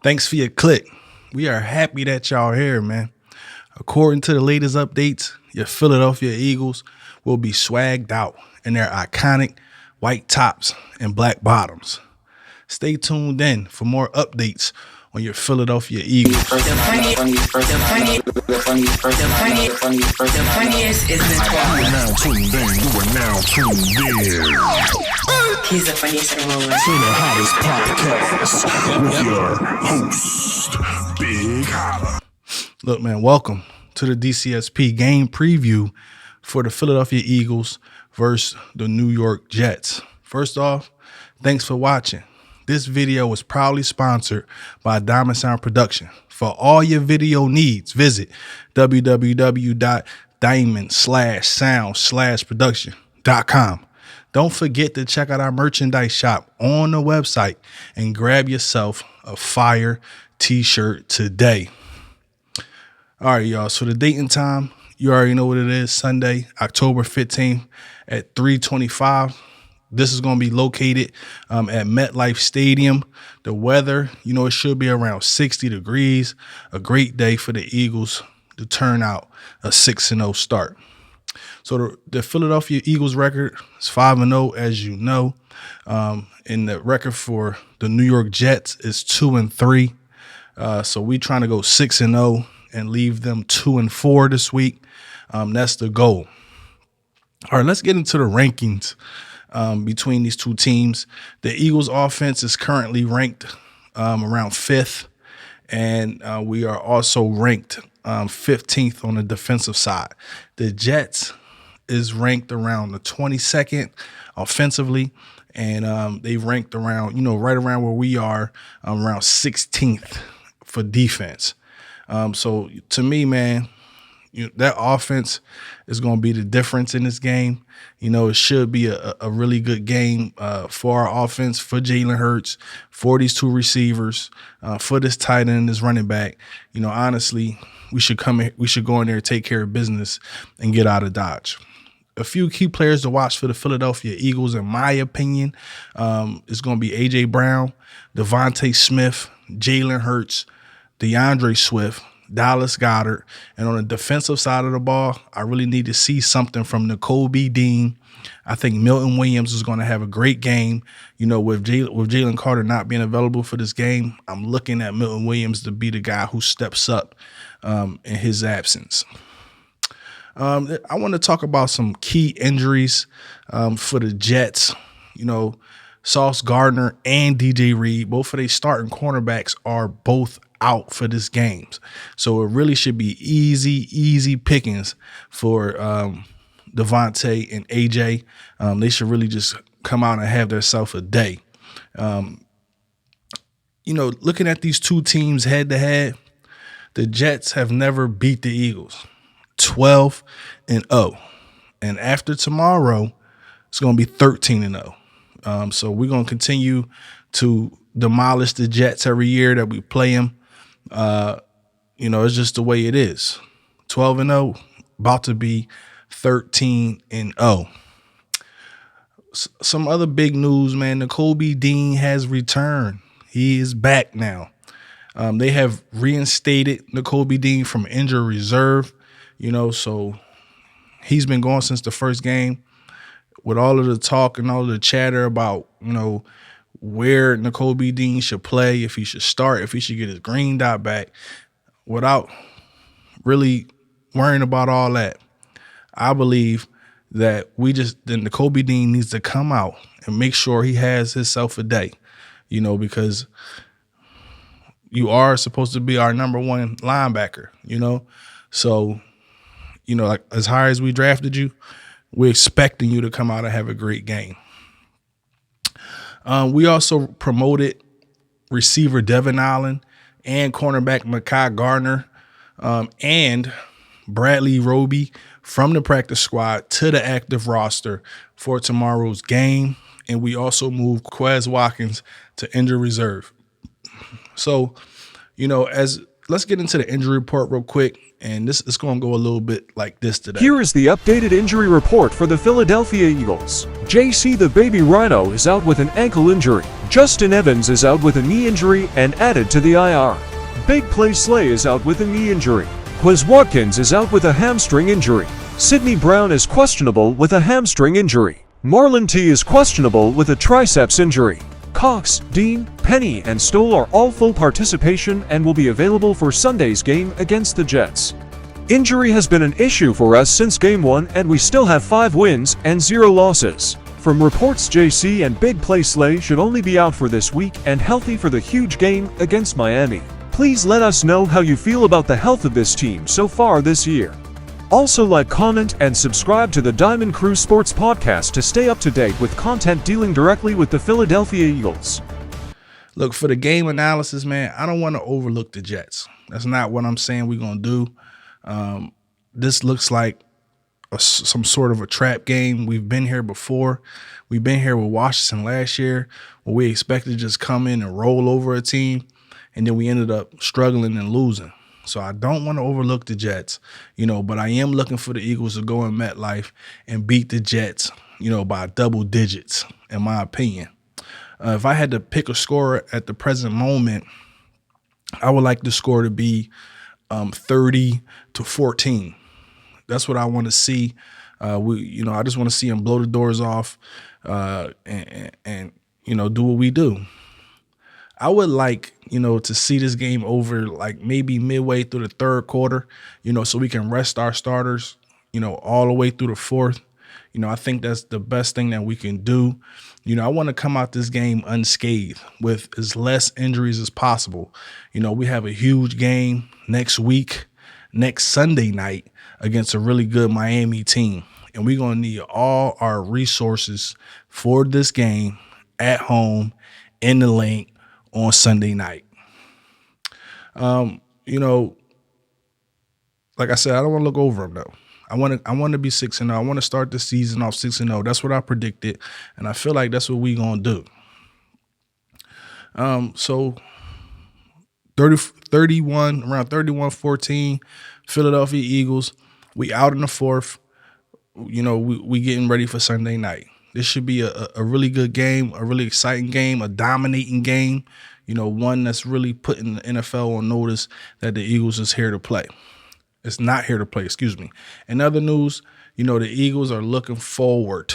Thanks for your click. We are happy that y'all here, man. According to the latest updates, your Philadelphia Eagles will be swagged out in their iconic white tops and black bottoms. Stay tuned in for more updates on your Philadelphia Eagles. The funniest is the Now tuned in. You are now tuned in He's the funniest in the world. to the hottest podcast with your host, Big Holla. Look, man, welcome to the DCSP game preview for the Philadelphia Eagles versus the New York Jets. First off, thanks for watching. This video was proudly sponsored by Diamond Sound Production. For all your video needs, visit www.diamond/sound/production.com. Don't forget to check out our merchandise shop on the website and grab yourself a fire t-shirt today. All right, y'all. So the date and time, you already know what it is. Sunday, October 15th at 3:25. This is going to be located at MetLife Stadium. The weather, it should be around 60 degrees. A great day for the Eagles to turn out a 6-0 start. So the Philadelphia Eagles record is 5-0, as you know. And the record for the New York Jets is 2-3. So we trying to go 6-0 and leave them 2-4 this week. That's the goal. All right, let's get into the rankings between these two teams. The Eagles offense is currently ranked around 5th, and we are also ranked 15th on the defensive side. The Jets is ranked around the 22nd offensively, and they ranked around, right around where we are, around 16th for defense. So to me, man, that offense is going to be the difference in this game. It should be a really good game for our offense, for Jalen Hurts, for these two receivers, for this tight end, this running back. Honestly, we should go in there, take care of business, and get out of Dodge. A few key players to watch for the Philadelphia Eagles, in my opinion, is going to be A.J. Brown, Devontae Smith, Jalen Hurts, DeAndre Swift, Dallas Goedert. And on the defensive side of the ball, I really need to see something from Nakobe Dean. I think Milton Williams is going to have a great game. With Jalen Carter not being available for this game, I'm looking at Milton Williams to be the guy who steps up in his absence. I want to talk about some key injuries for the Jets. Sauce Gardner and DJ Reed, both of their starting cornerbacks are both out for this game. So it really should be easy pickings for Devontae and AJ. They should really just come out and have themselves a day. Looking at these two teams head to head, the Jets have never beat the Eagles. 12-0. And after tomorrow, it's going to be 13-0. So we're going to continue to demolish the Jets every year that we play them. It's just the way it is. 12-0, about to be 13-0. Some other big news, man. Nakobe Dean has returned. He is back now. They have reinstated Nakobe Dean from injury reserve. So he's been gone since the first game. With all of the talk and all of the chatter about, where Nakobe Dean should play, if he should start, if he should get his green dot back, without really worrying about all that, I believe that Nakobe Dean needs to come out and make sure he has himself a day, because you are supposed to be our number one linebacker, So, like as high as we drafted you, we're expecting you to come out and have a great game. We also promoted receiver Devin Allen and cornerback Mekhi Garner and Bradley Roby from the practice squad to the active roster for tomorrow's game. And we also moved Quez Watkins to injured reserve. So, as let's get into the injury report real quick, and this is going to go a little bit like this today. Here is the updated injury report for the Philadelphia Eagles. JC the Baby Rhino is out with an ankle injury. Justin Evans is out with a knee injury and added to the IR. Big Play Slay is out with a knee injury. Quez Watkins is out with a hamstring injury. Sidney Brown is questionable with a hamstring injury. Marlon T is questionable with a triceps injury. Cox, Dean, Penny, and Stoll are all full participation and will be available for Sunday's game against the Jets. Injury has been an issue for us since Game 1, and we still have 5 wins and 0 losses. From reports, JC and Big Play Slay should only be out for this week and healthy for the huge game against Miami. Please let us know how you feel about the health of this team so far this year. Also like, comment, and subscribe to the Diamond Crew Sports Podcast to stay up to date with content dealing directly with the Philadelphia Eagles. Look, for the game analysis, man, I don't want to overlook the Jets. That's not what I'm saying we're going to do. This looks like some sort of a trap game. We've been here before. We've been here with Washington last year, where we expected to just come in and roll over a team, and then we ended up struggling and losing. So I don't want to overlook the Jets, but I am looking for the Eagles to go in MetLife and beat the Jets, by double digits, in my opinion. If I had to pick a score at the present moment, I would like the score to be 30-14. That's what I want to see. I just want to see them blow the doors off and do what we do. I would like, to see this game over like maybe midway through the third quarter, so we can rest our starters, all the way through the fourth. I think that's the best thing that we can do. I want to come out this game unscathed with as less injuries as possible. We have a huge game next week, next Sunday night against a really good Miami team. And we're going to need all our resources for this game at home in the link on Sunday night. Like I said, I don't want to look over them though. I want to be 6-0. I want to start the season off 6-0. That's what I predicted, and I feel like that's what we gonna do. So 31, around 31-14, Philadelphia Eagles. We out in the fourth. We getting ready for Sunday night. This should be a really good game, a really exciting game, a dominating game, one that's really putting the NFL on notice that the Eagles is here to play. It's not here to play, excuse me. In other news, the Eagles are looking forward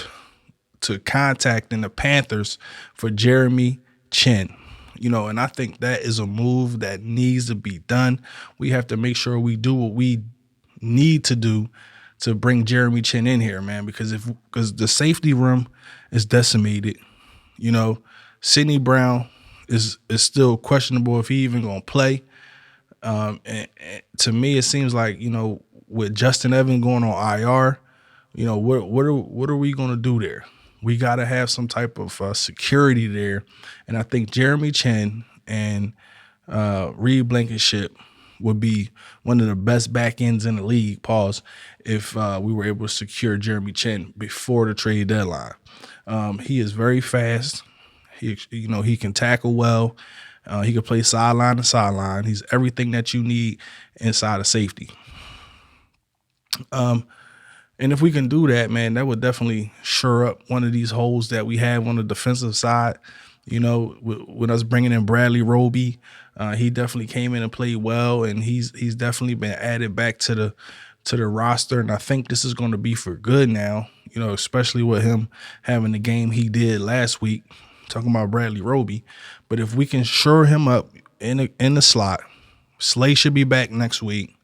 to contacting the Panthers for Jeremy Chinn. And I think that is a move that needs to be done. We have to make sure we do what we need to do to bring Jeremy Chinn in here, man, because the safety room is decimated. Sidney Brown is still questionable if he even gonna play. And to me, it seems like with Justin Evans going on IR, what are we gonna do there? We gotta have some type of security there, and I think Jeremy Chinn and Reed Blankenship would be one of the best back ends in the league, if we were able to secure Jeremy Chinn before the trade deadline. He is very fast. He can tackle well. He can play sideline to sideline. He's everything that you need inside of safety. And if we can do that, man, that would definitely shore up one of these holes that we have on the defensive side. With us bringing in Bradley Roby, he definitely came in and played well, and he's definitely been added back to the roster. And I think this is going to be for good now. Especially with him having the game he did last week. Talking about Bradley Roby, but if we can shore him up in the slot, Slay should be back next week.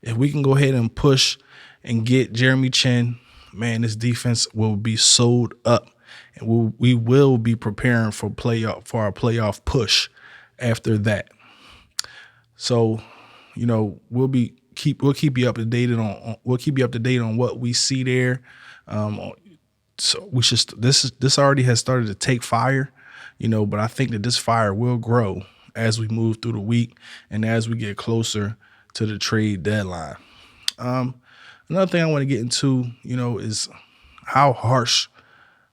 If we can go ahead and push and get Jeremy Chinn, man, this defense will be sold up, and we will be preparing for our playoff push after that. So, we'll keep you up to date on what we see there. So we should. This already has started to take fire, but I think that this fire will grow as we move through the week and as we get closer to the trade deadline. Another thing I want to get into, is how harsh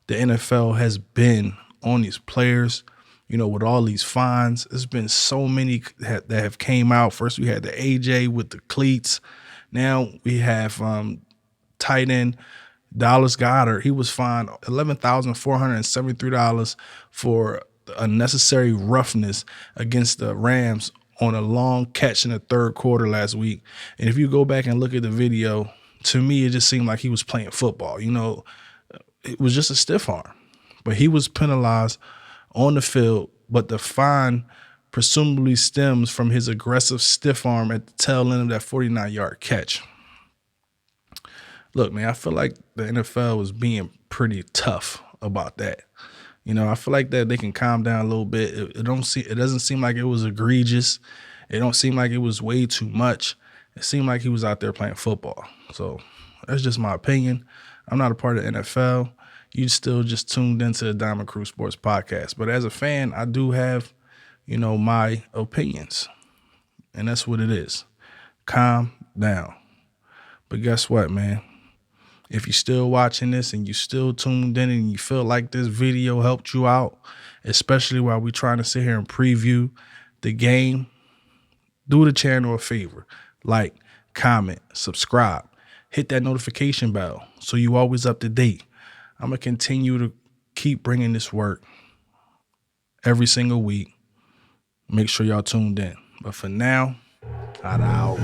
the NFL has been on these players. with all these fines. There's been so many that have came out. First, we had the AJ with the cleats. Now we have tight end Dallas Goedert. He was fined $11,473 for unnecessary roughness against the Rams on a long catch in the third quarter last week. And if you go back and look at the video, to me, it just seemed like he was playing football. It was just a stiff arm, but he was penalized on the field. But the fine presumably stems from his aggressive stiff arm at the tail end of that 49-yard catch. Look, man, I feel like the NFL was being pretty tough about that. I feel like that they can calm down a little bit. It doesn't seem like it was egregious. It don't seem like it was way too much. It seemed like he was out there playing football. So that's just my opinion. I'm not a part of the NFL. You still just tuned into the Diamond Crew Sports Podcast. But as a fan, I do have, my opinions. And that's what it is. Calm down. But guess what, man? If you're still watching this and you still tuned in and you feel like this video helped you out, especially while we're trying to sit here and preview the game, do the channel a favor. Like, comment, subscribe, hit that notification bell so you always up to date. I'm going to continue to keep bringing this work every single week. Make sure y'all tuned in. But for now, I'm out.